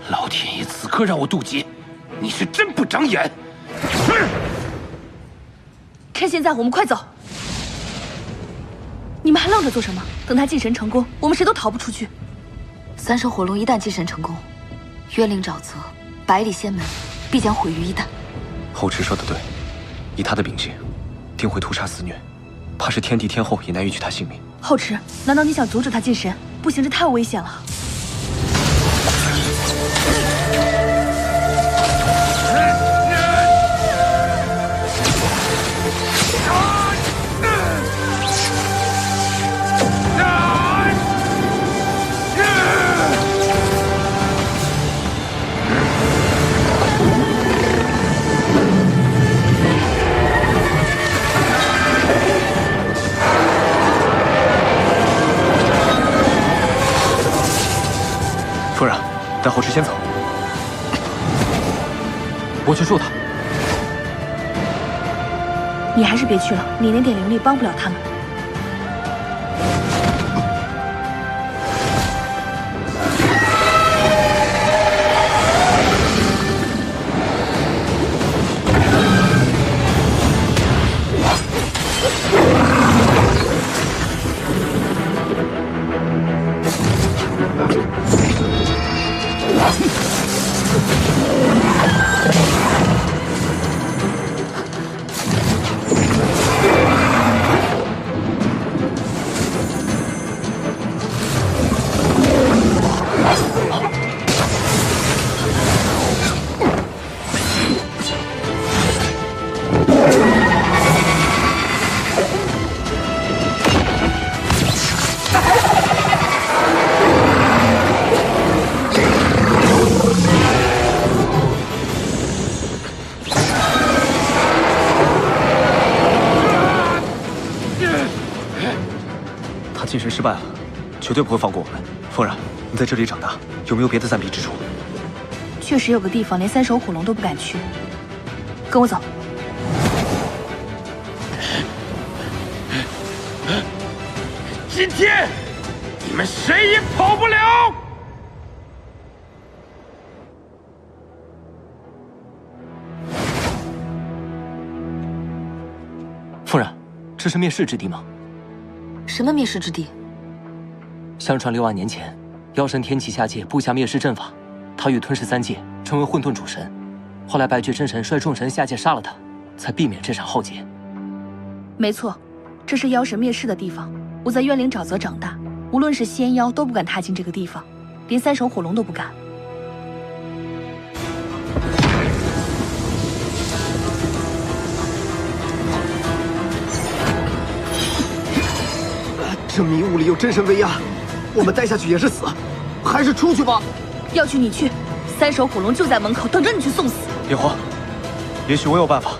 老天爷此刻让我渡劫，你是真不长眼！趁现在，我们快走！你们还愣着做什么？等他祭神成功，我们谁都逃不出去。三手火龙一旦祭神成功，冤灵沼泽、百里仙门必将毁于一旦。后池说的对，以他的秉性，定会屠杀肆虐，怕是天帝天后也难允许他性命。后池，难道你想阻止他祭神？不行，这太危险了。夫人，带后池先走。我去助他。你还是别去了，你那点灵力帮不了他们。进神失败了，绝对不会放过我们。夫人，你在这里长大，有没有别的暂避之处？确实有个地方连三手火龙都不敢去，跟我走。今天你们谁也跑不了！夫人，这是灭世之地吗？什么灭世之地？相传6万年前，妖神天启下界布下灭世阵法，他欲吞噬三界，成为混沌主神。后来白绝真神率众神下界杀了他，才避免这场浩劫。没错，这是妖神灭世的地方。我在冤灵沼泽长大，无论是仙妖都不敢踏进这个地方，连三手火龙都不敢。这迷雾里有真神威压，我们待下去也是死，还是出去吧。要去你去，三手火龙就在门口等着你去送死。别慌，也许我有办法